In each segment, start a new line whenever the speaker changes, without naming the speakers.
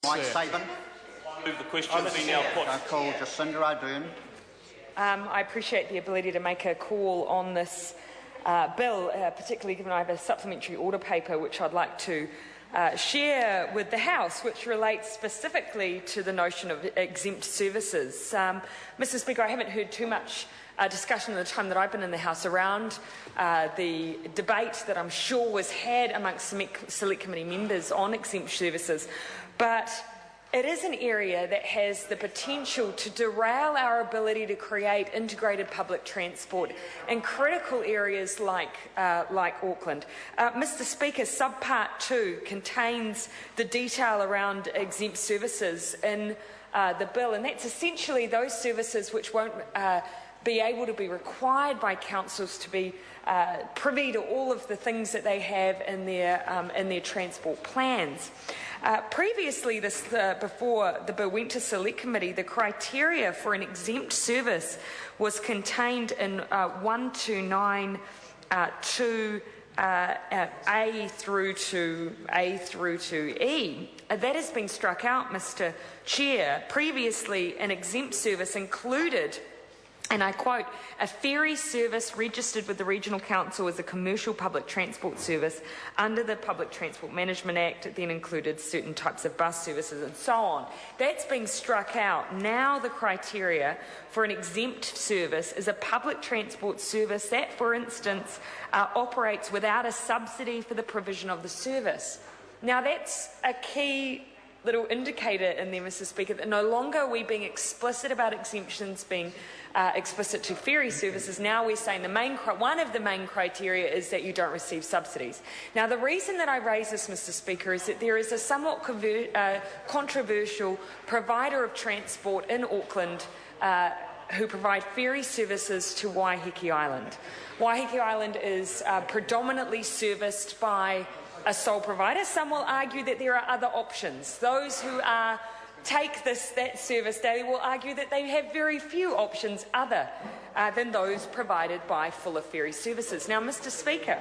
Mike Sabin.
Move the question be now put.
I call Jacinda Ardern.
I appreciate the ability to make a call on this bill, particularly given I have a supplementary order paper which I'd like to share with the House, which relates specifically to the notion of exempt services. Mr. Speaker, I haven't heard too much discussion in the time that I've been in the House around the debate that I'm sure was had amongst Select Committee members on exempt services, but it is an area that has the potential to derail our ability to create integrated public transport in critical areas like Auckland. Mr. Speaker, subpart 2 contains the detail around exempt services in the bill, and that's essentially those services which won't be able to be required by councils to be privy to all of the things that they have in their transport plans. Previously, before the bill went to Select Committee, the criteria for an exempt service was contained in 129 A through to E. That has been struck out, Mr. Chair. Previously, an exempt service included, and I quote, a ferry service registered with the Regional Council as a commercial public transport service under the Public Transport Management Act. It then included certain types of bus services and so on. That's being struck out. Now the criteria for an exempt service is a public transport service that, for instance, operates without a subsidy for the provision of the service. Now that's a key little indicator in there, Mr. Speaker, that no longer are we being explicit about exemptions being explicit to ferry services. Now we're saying one of the main criteria is that you don't receive subsidies. Now the reason that I raise this, Mr. Speaker, is that there is a somewhat controversial provider of transport in Auckland who provide ferry services to Waiheke Island. Waiheke Island is predominantly serviced by a sole provider. Some will argue that there are other options. Those who take that service, they will argue that they have very few options other than those provided by Fuller Ferry Services. Now, Mr. Speaker,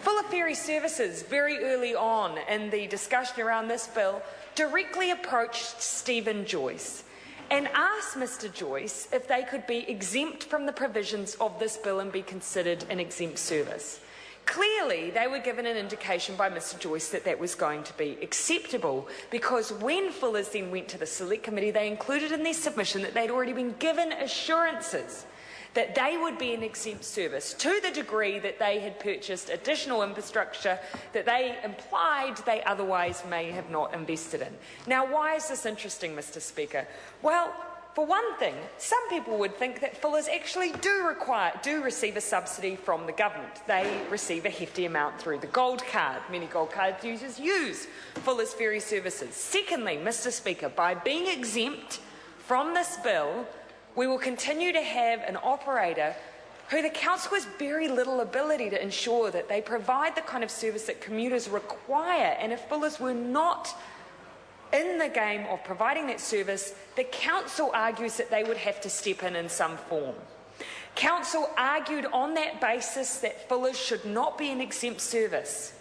Fuller Ferry Services, very early on in the discussion around this bill, directly approached Stephen Joyce and asked Mr. Joyce if they could be exempt from the provisions of this bill and be considered an exempt service. Clearly, they were given an indication by Mr. Joyce that that was going to be acceptable, because when Fullers then went to the Select Committee, they included in their submission that they'd already been given assurances that they would be an exempt service to the degree that they had purchased additional infrastructure that they implied they otherwise may have not invested in. Now, why is this interesting, Mr. Speaker? Well, for one thing, some people would think that Fullers actually do receive a subsidy from the government. They receive a hefty amount through the Gold Card. Many Gold Card users use Fullers Ferry Services. Secondly, Mr. Speaker, by being exempt from this bill, we will continue to have an operator who the Council has very little ability to ensure that they provide the kind of service that commuters require. And if Fullers were not in the game of providing that service, the Council argues that they would have to step in some form. Council argued on that basis that Fullers should not be an exempt service.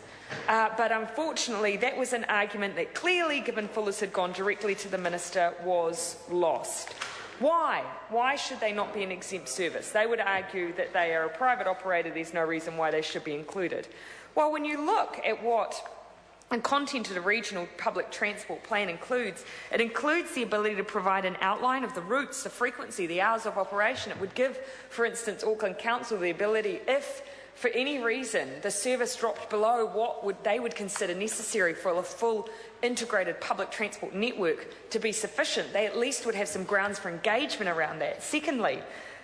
But unfortunately, that was an argument that clearly, given Fullers had gone directly to the Minister, was lost. Why? Why should they not be an exempt service? They would argue that they are a private operator, there's no reason why they should be included. Well, when you look at what and content of the regional public transport plan includes, it includes the ability to provide an outline of the routes, the frequency, the hours of operation. It would give, for instance, Auckland Council the ability, if for any reason the service dropped below what they would consider necessary for a full integrated public transport network to be sufficient, they at least would have some grounds for engagement around that. Secondly,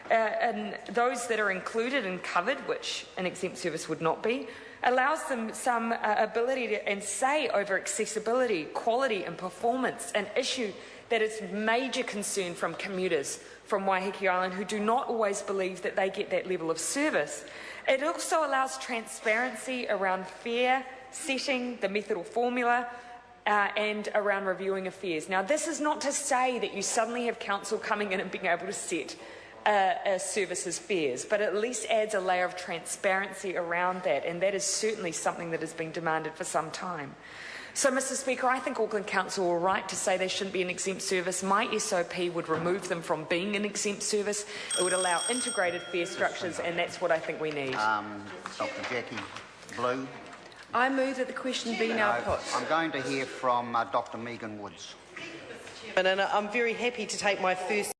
and those that are included and covered, which an exempt service would not be, allows them some ability to, and say over accessibility, quality and performance, an issue that is major concern from commuters from Waiheke Island who do not always believe that they get that level of service. It also allows transparency around fare setting, the method or formula, and around reviewing of fares. Now, this is not to say that you suddenly have council coming in and being able to set services fares, but at least adds a layer of transparency around that, and that is certainly something that has been demanded for some time. So, Mr Speaker, I think Auckland Council were right to say they shouldn't be an exempt service. My SOP would remove them from being an exempt service. It would allow integrated fare structures, and that's what I think we need.
Dr. Jackie Blue.
I move that the question be now put.
I'm going to hear from Dr. Megan Woods.
And I'm very happy to take my first